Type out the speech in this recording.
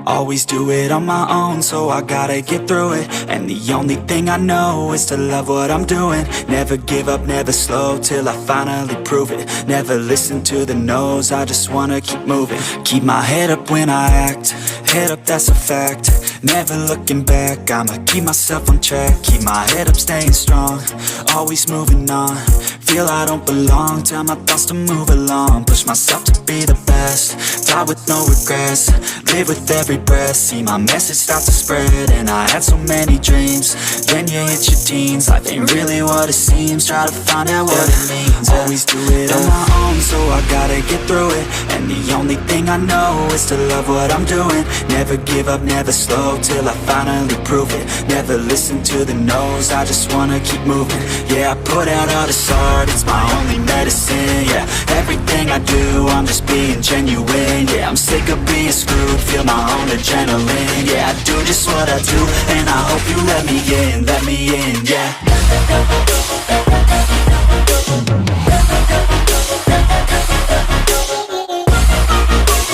Always do it on my own, so I gotta get through it. And the only thing I know is to love what I'm doing. Never give up, never slow, till I finally prove it. Never listen to the no's, I just wanna keep moving. Keep my head up when I act, head up, that's a fact. Never looking back, I'ma keep myself on track. Keep my head up, staying strong, always moving on. Feel I don't belong, tell my thoughts to move along. Push myself to be the best, die with no regrets. Live with every breath, see my message start to spread. And I had so many dreams, then you hit your teens. Life ain't really what it seems, try to find out what it means. Always do it on my own, so I gotta get through it. And the only thing I know is to love what I'm doing. Never give up, never slow, till I finally prove it. Never listen to the no's, I just wanna keep moving. Yeah, I put out all this art, it's my only medicine. Yeah, everything I do, I'm just being genuine. Yeah, I'm sick of being screwed, feel my own adrenaline. Yeah, I do just what I do, and I hope you let me in, yeah.